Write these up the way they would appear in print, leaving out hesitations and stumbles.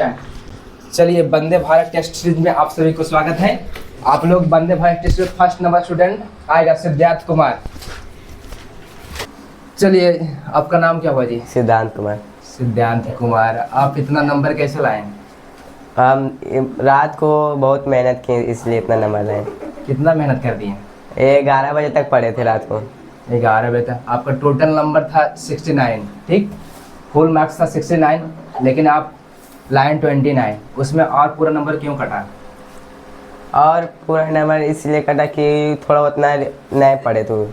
Stand. चलिए, वंदे Bharat test series में आप सभी को स्वागत है। आप लोग Vande Bharat test series first number student आएगा सिद्धार्थ कुमार। चलिए, आपका नाम क्या हुआ जी? सिद्धांत कुमार। सिद्धांत कुमार, आप इतना नंबर कैसे लाए? हम रात को बहुत मेहनत की इसलिए इतना नंबर लाए। कितना मेहनत कर दिए? 11 बजे तक पढ़े थे रात को। 11 बजे तक। आपका टोटल नंबर था 69, ठीक? फुल मार्क्स था 69, लेकिन आप लाइन 29, उसमें और पूरा नंबर क्यों कटा? और पूरा नंबर इसलिए कटा कि थोड़ा उतना नहीं पढ़े तो।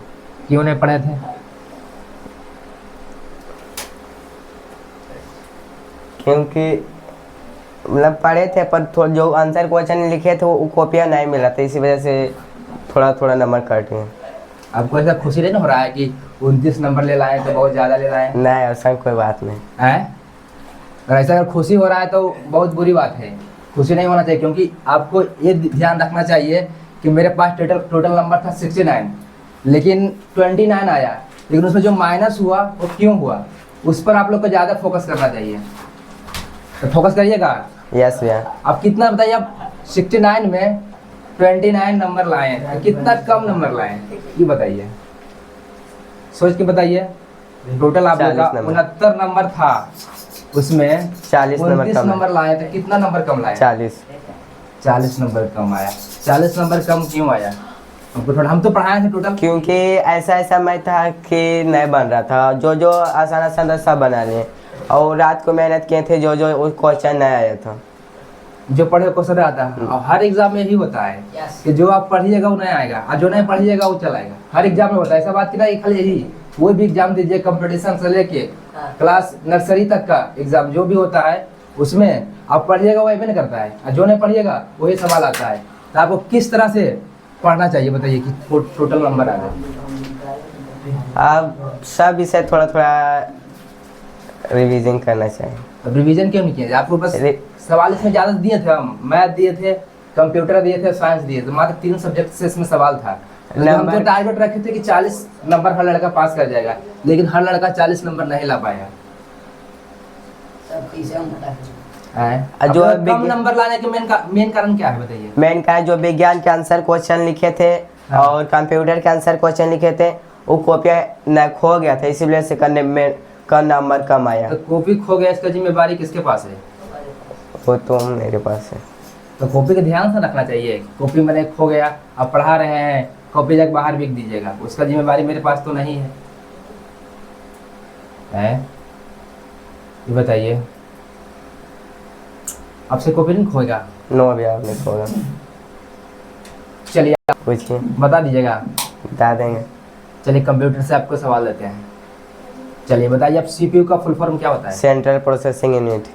क्यों नहीं पढ़े थे? क्योंकि मतलब पढ़े थे पर थोड़ा जो आंसर क्वेश्चन लिखे थे वो कॉपियाँ नहीं मिला था, इसी वजह से थोड़ा थोड़ा नंबर कट गए। आपको ऐसा खुशी नहीं हो रहा है कि 29 नंबर ले लाए तो बहुत ज़्यादा ले लाए? नहीं, ऐसा कोई बात नहीं है। और ऐसा अगर खुशी हो रहा है तो बहुत बुरी बात है। खुशी नहीं होना चाहिए, क्योंकि आपको ये ध्यान रखना चाहिए कि मेरे पास टोटल नंबर था 69, लेकिन 29 आया, लेकिन उसमें जो माइनस हुआ वो क्यों हुआ, उस पर आप लोग को ज़्यादा फोकस करना चाहिए। तो फोकस करिएगा। यस भैया। आप कितना बताइए, आप 69 में 29 नंबर लाए हैं, तो कितना कम नंबर लाए हैं ये बताइए, सोच के बताइए। टोटल आप लोग का 69 नंबर था, उसमें 40 नंबर लाए, तो कितना नंबर कम लाए? 40 नंबर कम आया। 40 नंबर कम क्यों आया? हमको थोड़ा, हम तो पढ़ाए थे टोटल। क्योंकि ऐसा मैं था कि नहीं बन रहा था, जो आसान आसान था सब बना लिए, और रात को मेहनत किए थे, जो क्वेश्चन नहीं आया था। जो पढ़े क्वेश्चन आता है, और हर एग्जाम में यही होता है कि जो आप पढ़िएगा वो नहीं आएगा, और जो नहीं पढ़िएगा वो चलाएगा। हर एग्जाम में होता है, ऐसा बात की ना खाली यही। कोई भी एग्जाम दीजिए, कंपटीशन से लेके क्लास नर्सरी तक का एग्जाम जो भी होता है, उसमें आप पढ़िएगा वो नहीं करता है, और जो नहीं पढ़िएगा वही सवाल आता है। तो आपको किस तरह से पढ़ना चाहिए बताइए कि टोटल नंबर आ जाए? अब सब विषय थोड़ा थोड़ा रिवीजन करना चाहिए। अब रिवीजन क्यों नहीं किया? आपको बस सवाल इसमें ज़्यादा दिए थे, हम मैथ दिए थे, कंप्यूटर दिए थे, साइंस दिए थे, मात्र 3 सब्जेक्ट से इसमें सवाल था। हम तो टारगेट रखे थे कि 40 नंबर हर लड़का पास कर जाएगा, लेकिन हर लड़का 40 नंबर नहीं ला पाया। जो कम नंबर लाने के मेन कारण क्या है बताइए? मेन कारण जो विज्ञान के आंसर क्वेश्चन लिखे थे और कंप्यूटर के आंसर क्वेश्चन लिखे थे, वो कॉपियाँ खो गया था, इसी वजह से करने में का नंबर कम आया। तो कॉपी खो गया, इसका जिम्मेवारी किसके पास है? वो तो मेरे पास है। तो कॉपी का ध्यान से रखना चाहिए। कॉपी मैंने खो गया, आप पढ़ा रहे हैं, कॉपी जाकर बाहर बिक दीजिएगा, उसका जिम्मेवारी मेरे पास तो नहीं है। ये बताइए, आपसे कॉपी नहीं खोएगा? नो भैया, नहीं खोगा। चलिए पूछिए। बता दीजिएगा। बता देंगे। चलिए, कंप्यूटर से आपको सवाल देते हैं। चलिए बताइए, आप सीपीयू का फुल फॉर्म क्या होता है? Central processing unit.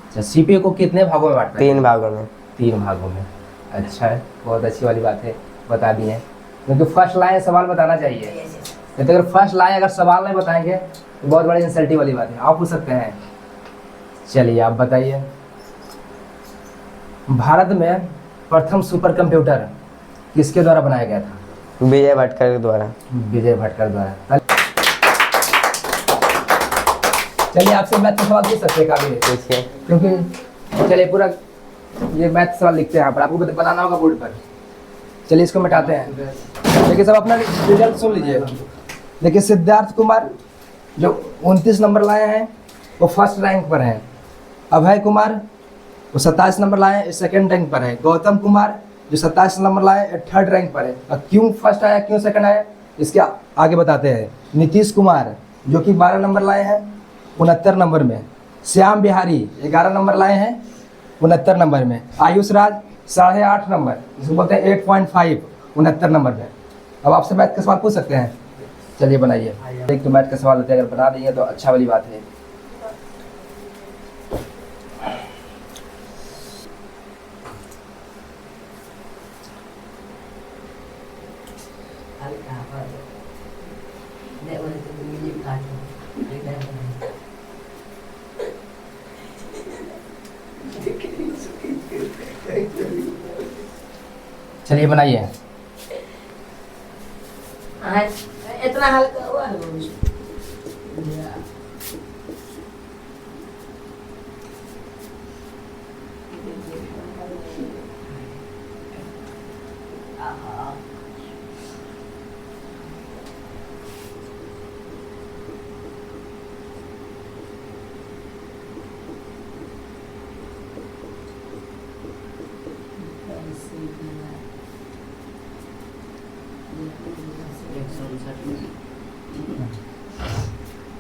अच्छा, सीपीयू को कितने भागों में बांटते हैं? 3 भागों में। 3 भागों में। अच्छा है, बहुत अच्छी वाली बात है, बता दिए। क्योंकि फर्स्ट लाइन सवाल बताना चाहिए, तो अगर फर्स्ट लाइन अगर सवाल नहीं बताएंगे तो बहुत बड़ी इंसल्टी वाली बात है। आप पूछ सकते हैं। चलिए आप बताइए, भारत में प्रथम सुपर कंप्यूटर किसके द्वारा बनाया गया था? विजय भटकर के द्वारा। विजय भटकर द्वारा। चलिए, आपसे मैथ का सवाल पूछ सकते हैं काफी, पूछिए। क्योंकि चलिए पूरा ये मैथ सवाल लिखते हैं यहाँ पर, आपको बनाना होगा बोर्ड पर। चलिए इसको मिटाते हैं। देखिए सब अपना रिजल्ट सुन लीजिए। देखिए, सिद्धार्थ कुमार जो 29 नंबर लाए हैं वो फर्स्ट रैंक पर हैं। अभय कुमार वो 27 नंबर लाए हैं, सेकंड रैंक पर है। गौतम कुमार जो 27 नंबर लाए, थर्ड रैंक पर है। और क्यों फर्स्ट आया, क्यों सेकंड आया, इसके आगे बताते हैं। नीतीश कुमार जो कि 12 नंबर लाए हैं 69 नंबर में। श्याम बिहारी 11 नंबर लाए हैं 69 नंबर में। आयुष राज 8.5 नंबर, जिसको बोलते हैं 8.5, 69 नंबर में। अब आपसे मैथ का सवाल पूछ सकते हैं। चलिए बनाइए। एक तो मैथ का सवाल होता है, अगर बना दिए तो अच्छा वाली बात है। चलिए बनाइए। इतना हल्का हुआ है।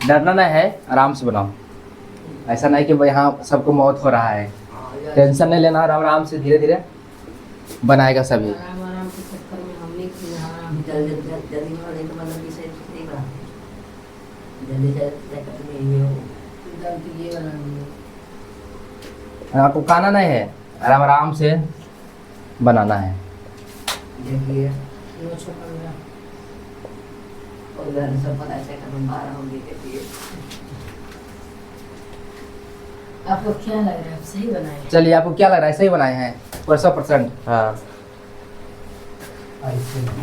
डरना नहीं है, आराम से बनाओ। ऐसा नहीं कि भाई यहाँ सबको मौत हो रहा है, टेंशन नहीं लेना, आराम आराम से धीरे धीरे बनाएगा सभी। आराम आराम के चक्कर में हमने आराम जल्दी जल्दी नहीं तो मतलब कि सही नहीं बना जल्दी जल्दी नहीं हो जल्दी ये बनानी है। आपको खाना नहीं है, आराम आराम से बनाना है। देखिए ये छोटा मेरा और घर सब पता है कि हम 12 होंगे कहती है। आपको क्या लग रहा है सही बनाए? चलिए, आपको क्या लग रहा है सही बनाए हैं? 100%। हाँ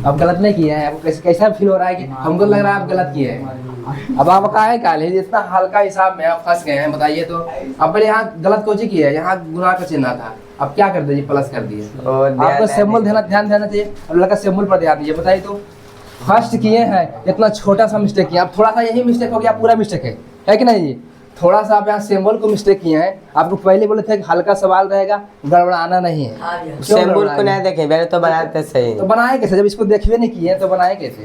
अब गलत नहीं किए हैं? आपको कैसा फील हो रहा है कि हमको लग रहा है आप गलत किए हैं? अब आप काहे काले इतना हल्का हिसाब में आप फंस गए हैं, बताइए तो। अब पहले यहाँ गलत कोची किया है, यहाँ गुनाह का चिन्ह था, अब क्या कर दीजिए, प्लस कर दिए। आपको सिंबल ध्यान देना चाहिए, अब लड़का सिंबल पर ध्यान दीजिए। बताइए तो, फर्स्ट किए हैं, इतना छोटा सा मिस्टेक किया, अब थोड़ा सा यही मिस्टेक हो गया, पूरा मिस्टेक है कि नहीं जी? थोड़ा सा आप यहाँ सिंबल को मिस्टेक किए हैं। आपको पहले बोले थे कि हल्का सवाल रहेगा, गड़बड़ाना नहीं है। क्यों सिंबल को गड़बड़ाएंगे? नहीं देखे, पहले तो बनाते सही। तो बनाए कैसे जब इसको देखवे नहीं किए तो बनाए कैसे?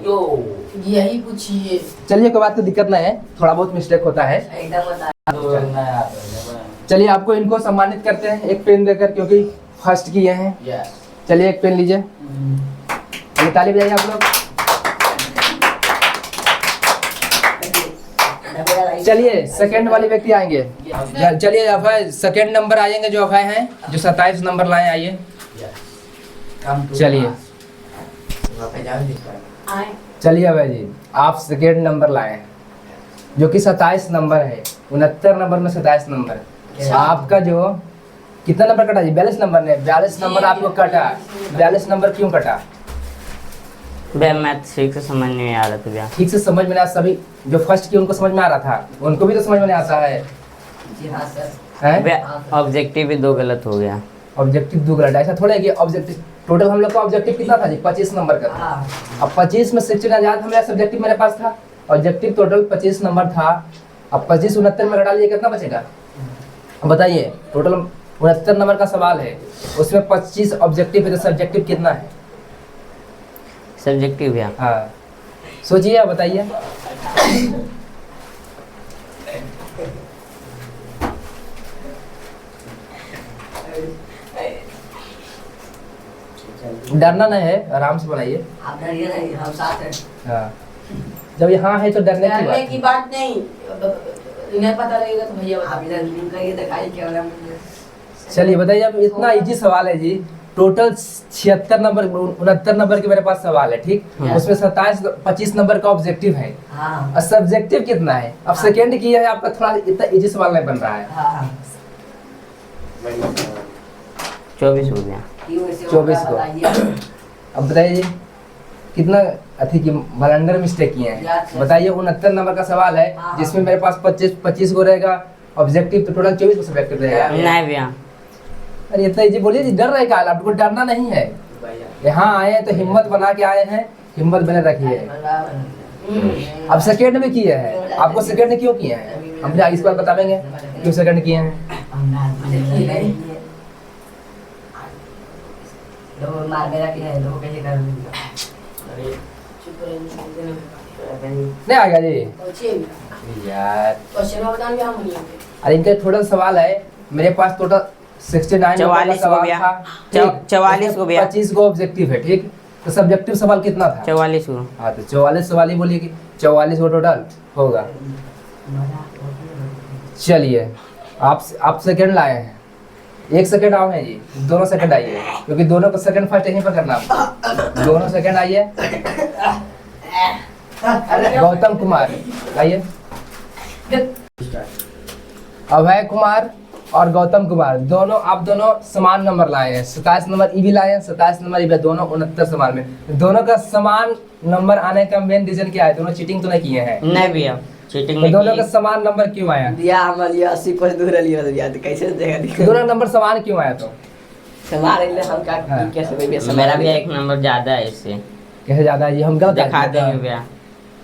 यही पूछिए। चलिए, कोई बात, तो दिक्कत नहीं है, थोड़ा बहुत मिस्टेक होता है। एकदम बता चलिए, आपको इनको सम्मानित करते हैं एक पेन देकर, क्योंकि फर्स्ट किए हैं। चलिए, एक पेन लीजिए, ताली बजाइए आप लोग। चलिए, सेकंड वाले व्यक्ति आएंगे। चलिए अभय, सेकंड नंबर आएंगे जो अभय हैं, जो 27 नंबर लाए, आइए। चलिए चलिए अभय जी, आप सेकंड नंबर लाए हैं, जो कि 27 नंबर है। 69 नंबर में 27 नंबर। आपका जो कितना नंबर कटा जी? 42 नंबर ने 42 नंबर आपको कटा। 42 नंबर क्यों कटा? भैया मैथ ठीक से समझ नहीं आ रहा था भैया। ठीक से समझ में नहीं, सभी जो फर्स्ट किए उनको समझ में आ रहा था, उनको भी तो समझ में नहीं आता है। जी हाँ सर। हैं? भैया ऑब्जेक्टिव भी 2 गलत हो गया। ऑब्जेक्टिव 2 गलत, ऐसा थोड़ा है कि ऑब्जेक्टिव टोटल हम लोग का ऑब्जेक्टिव कितना था जी? 25 नंबर का था। अब 25 में 16 आजाद मेरा सब्जेक्टिव मेरे पास था, ऑब्जेक्टिव टोटल 25 नंबर था। अब 25 69 में घटा लीजिए, कितना बचेगा? अब बताइए, टोटल 69 नंबर का सवाल है, उसमें 25 ऑब्जेक्टिव है, तो सब्जेक्टिव कितना है? सब्जेक्टिव भैया हाँ, सोचिए, आप बताइए। डरना नहीं है, आराम से बनाइए। आप डरिए नहीं, हम साथ हैं। हाँ, जब यहाँ है तो डरने की डरने बात की बात नहीं, इन्हें पता लगेगा तो भैया आप इधर लिंक करिए, दिखाइए क्या हो रहा है मुझे। चलिए बताइए, अब इतना इजी सवाल है जी, टोटल 76 नंबर 69 नंबर के मेरे पास सवाल है, ठीक? उसमें 25 नंबर का ऑब्जेक्टिव है, हाँ और सब्जेक्टिव कितना है? अब सेकंड किया है आपका, थोड़ा इतना इजी सवाल नहीं बन रहा है। हाँ 24 हो गया। 24 को। अब बताइए जी, कितना अथी की ब्लंडर मिस्टेक किए हैं? बताइए, 69 नंबर का सवाल है, जिसमें मेरे पास 25 को रहेगा ऑब्जेक्टिव, तो टोटल 24 को सब्जेक्टिव रहेगा। नहीं भैया, अरे इतना इजी बोलिए जी, डर रहे का? आपको डरना नहीं है, यहाँ आए हैं तो हिम्मत बना के आए हैं, हिम्मत बने रखिए। अब सेकंड में किए हैं, आपको सेकंड क्यों किए हैं हम इस बार बताएंगे क्यों सेकंड किए हैं। नहीं आएगा जी यार? अरे इनका टोटल सवाल है, मेरे पास टोटल 69 44 सवाल को भैया। था, 44 को भैया। 25 को ऑब्जेक्टिव है, ठीक? तो सब्जेक्टिव सवाल कितना था? 44 को। हाँ, तो 44 सवाल ही बोलिए कि 44 को टोटल होगा। चलिए, आप सेकंड लाए हैं, 1 सेकंड आओ हैं जी, दोनों सेकंड आइए, क्योंकि दोनों को सेकंड फर्स्ट यहीं पर करना है। दोनों सेकंड आइए। गौतम कुमार आइए। अभय कुमार और गौतम कुमार, दोनों आप दोनों समान नंबर लाए हैं। 27 नंबर ई भी लाए हैं, 27 नंबर ई भी, दोनों 69 समान में। दोनों का समान नंबर आने का मेन रीजन क्या है? दोनों चीटिंग तो नहीं किए हैं? नहीं भैया, चीटिंग तो नहीं दोनों का की। समान नंबर क्यों आया? दिया हम लिया 80 पर दूर लिया दिया, तो कैसे देगा? दोनों नंबर समान क्यों आया? तो हमारे लिए हम का हाँ। कैसे भैया? मेरा भी 1 नंबर ज्यादा है इससे। कैसे ज्यादा है? ये हम गलत दिखा देंगे भैया।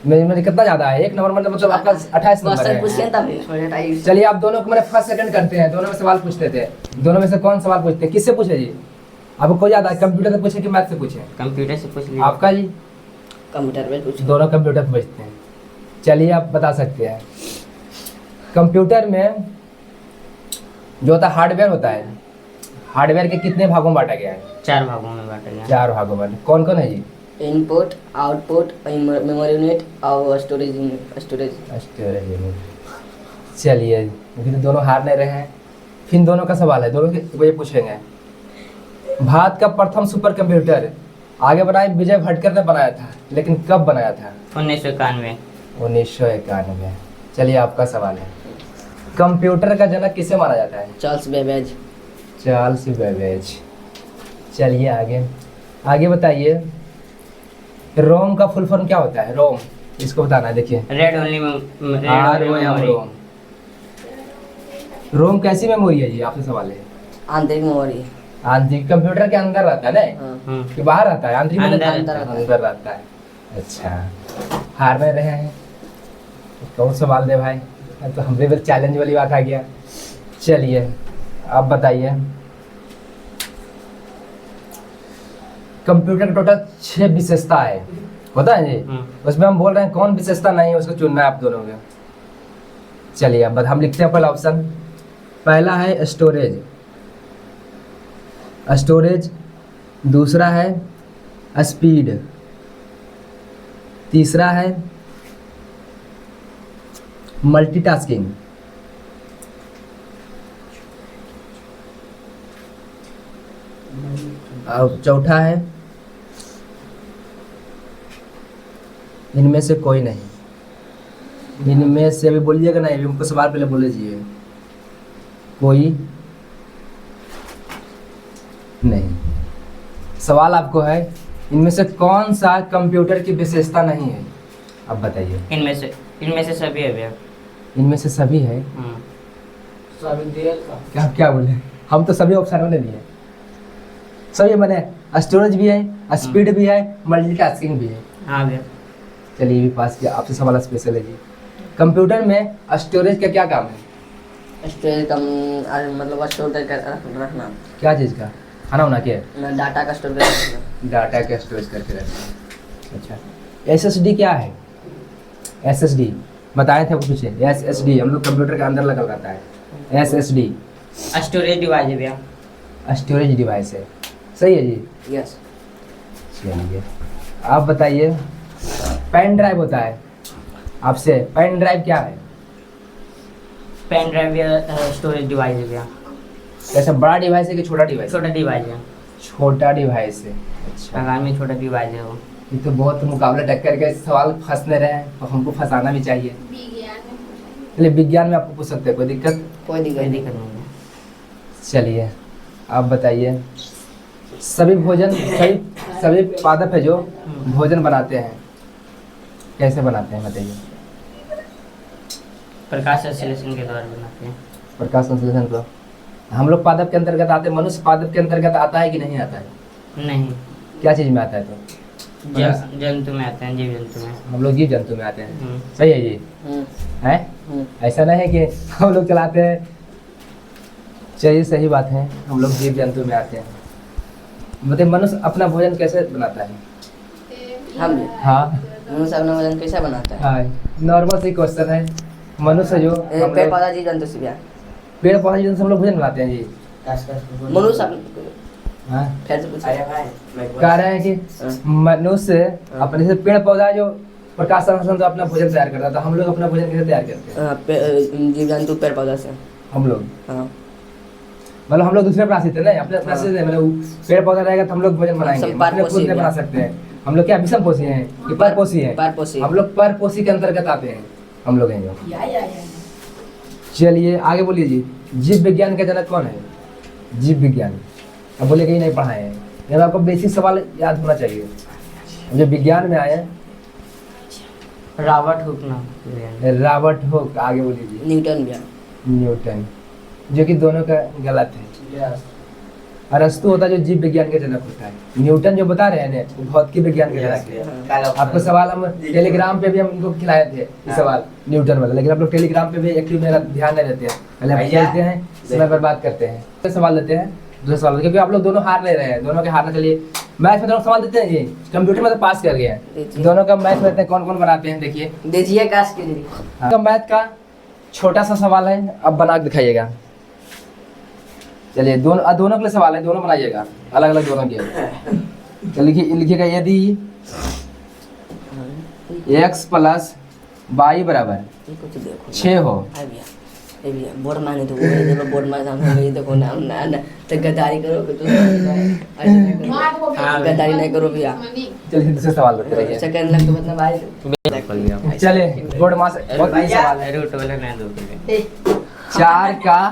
मेरे कितना ज्यादा है? 1 नंबर मतलब आपका 28 नंबर है। चलिए, आप दोनों को मैंने फर्स्ट सेकंड करते हैं, दोनों में सवाल पूछते थे। दोनों में से कौन सवाल पूछते हैं? किससे पूछे जी? आपको कोई ज्यादा है, कंप्यूटर से पूछे कि मैथ से पूछे? कंप्यूटर से पूछ लीजिए। आपका जी? कंप्यूटर में पूछ। दोनों कंप्यूटर पे पूछते हैं। चलिए आप बता सकते हैं। कंप्यूटर में जो होता है हार्डवेयर होता है, हार्डवेयर के कितने भागों में बांटा गया है? 4 भागों में बांटा गया। 4 भागों में। कौन कौन है जी? इनपुट, आउटपुट, मेमोरी यूनिट और स्टोरेज स्टोरेज। Storage unit. चलिए अभी तो दोनों हार नहीं रहे हैं, फिर दोनों का सवाल है, दोनों के ये पूछेंगे। भारत का प्रथम सुपर कंप्यूटर आगे बनाए विजय भटकर ने बनाया था, लेकिन कब बनाया था? 1991। 1991। चलिए आपका सवाल है। कंप्यूटर का जनक किसे माना जाता है? Charles Babbage. Charles Babbage. चलिए आगे आगे बताइए। रोम का फुल फॉर्म क्या होता है? रोम, इसको बताना है। देखिए रेड ओनली मेमोरी। रोम। रोम कैसी मेमोरी है जी? आपसे सवाल है। आंतरिक मेमोरी। आंतरिक कंप्यूटर के अंदर रहता है ना, हाँ। कि बाहर रहता है? आंतरिक मतलब अंदर अंदर रहता है। अच्छा, हार में रहे हैं। कौन सवाल दे भाई, तो हमरे भी चैलेंज वाली बात आ गया। चलिए आप बताइए। कंप्यूटर के टोटल 6 विशेषताएं होता है जी, उसमें हम बोल रहे हैं कौन विशेषता नहीं है, उसको चुनना है आप दोनों को। चलिए अब हम लिखते हैं पहला ऑप्शन। पहला है स्टोरेज, स्टोरेज। दूसरा है स्पीड। तीसरा है मल्टीटास्किंग। और चौथा है इनमें से कोई नहीं। इनमें से अभी बोलिएगा नहीं, अभी हमको सवाल पहले बोल लीजिए। कोई नहीं। सवाल आपको है इनमें से कौन सा कंप्यूटर की विशेषता नहीं है? अब बताइए। इनमें से सभी है भैया। इनमें से सभी है। क्या क्या बोले? हम तो सभी ऑप्शन में दिए। सभी मैंने स्टोरेज भी है, स्पीड भी है, मल्टीटास्किंग भी है। हाँ भैया। चलिए भी पास किया। आपसे सवाल स्पेशल है जी। कंप्यूटर में स्टोरेज का क्या काम है? स्टोरेज का मतलब स्टोर करके रखना। क्या चीज़ का? खाना होना क्या? डाटा का स्टोर करके रखना। डाटा का स्टोरेज करके रखना। अच्छा, SSD क्या है? SSD बताए थे आपको पीछे। SSD हम लोग कंप्यूटर के अंदर लगा रहता है। SSD स्टोरेज डिवाइस है भैया। स्टोरेज डिवाइस है। सही है जी। यस। चलिए आप बताइए। पेन ड्राइव होता है आपसे, पेन ड्राइव क्या है? पेन ड्राइव या स्टोरेज डिवाइस है भैया। कैसा, बड़ा डिवाइस है कि छोटा डिवाइस? छोटा डिवाइस है। छोटा डिवाइस है। अच्छा, आकार में छोटा डिवाइस है वो। ये तो बहुत मुकाबला टक्कर के सवाल फंसने रहे हैं, तो हमको फंसाना भी चाहिए। चलिए विज्ञान में आपको पूछ सकते हैं, कोई दिक्कत? कोई कोई दिक्कत दिक्कत नहीं है। चलिए आप बताइए। सभी भोजन सभी पादप है जो भोजन बनाते हैं, कैसे बनाते हैं बताइए? प्रकाश संश्लेषण के द्वारा बनाते हैं। प्रकाश संश्लेषण को हम लोग पादप के अंतर्गत आते हैं। मनुष्य पादप के अंतर्गत आता है कि नहीं आता है? नहीं, क्या चीज़ में आता है? तो जंतु में आते हैं, जीव जंतु में। हम लोग जीव जंतु में आते हैं। सही है जी। हम्म। है ऐसा नहीं है कि हम लोग चलाते हैं। चलिए सही बात है, हम लोग जीव जंतु में आते हैं। बताइए मनुष्य अपना भोजन कैसे बनाता है? हम हाँ मनुष्य अपना भोजन कैसे बनाता है? हाँ, नॉर्मल सी क्वेश्चन है। मनुष्य जो हम पेड़ लोग- पौधा जीव जंतु से प्यार। पेड़ पौधे जिनसे हम लोग भोजन बनाते हैं जी। मनुष्य हाँ, फिर से पूछिए। कह रहे हैं कि मनुष्य अपने से पेड़ पौधा जो प्रकाश संश्लेषण तो अपना भोजन तैयार करता है, तो हम लोग अपना भोजन कैसे तैयार करते हैं? जीव जंतु पेड़ पौधा से। हम लोग हाँ। मतलब हम लोग दूसरे प्राणी थे ना, अपने प्राणी से मतलब पेड़ पौधा रहेगा तो हम लोग भोजन बनाएंगे। सब अपने खुद परपोषी नहीं बना हैं। सकते हैं। हम लोग क्या विषम पोषी हैं कि परपोषी हैं? परपोषी। हम लोग परपोषी के अंतर्गत आते हैं, हम लोग हैं जो। चलिए आगे बोलिए जी। जीव विज्ञान का जनक कौन है? जीव विज्ञान। अब बोले कहीं नहीं पढ़ाए हैं, जब आपको बेसिक सवाल याद होना चाहिए। जो विज्ञान में आए हैं, रॉबर्ट हुक नाम। Robert Hooke. आगे बोलिए जी। न्यूटन भी है। न्यूटन, जो कि दोनों का गलत है। अरस्तु होता है जो जीव विज्ञान का जनक होता है। न्यूटन जो बता रहे हैं ना, वो भौतिक विज्ञान का जनक है। आपको सवाल हम टेलीग्राम पे भी हम इनको खिलाए थे ये सवाल न्यूटन वाला, लेकिन आप लोग टेलीग्राम पे भी एक्टिव मेरा ध्यान नहीं देते हैं। पहले हम खेलते हैं, समय बर्बाद करते हैं। सवाल लेते हैं, दूसरा सवाल, क्योंकि आप लोग दोनों हार ले रहे हैं। दोनों के हारना, चलिए मैथ में दोनों सवाल देते हैं जी, कंप्यूटर में तो पास कर गए हैं, देखिए। दोनों का मैथ में कौन कौन बनाते हैं देखिए। दीजिए काश के लिए। आपका मैथ का छोटा सा सवाल है, अब बना के दिखाइएगा। चलिए दोनों के लिए सवाल है, दोनों बनाइएगा अलग अलग दोनों के। तो लिखिएगा यदि x प्लस वाई बराबर ये कुछ देखो 6 हो। ए भैया बोर्ड माने तो बोर्ड माने सामने में देखो नाम ना तो गद्दारी करो कि गद्दारी नहीं करो भैया। चलिए दूसरे सवाल करते रहिए। सेकंड लग तो मतलब भाई चलिए बोर्ड मास बहुत सवाल है। 4 का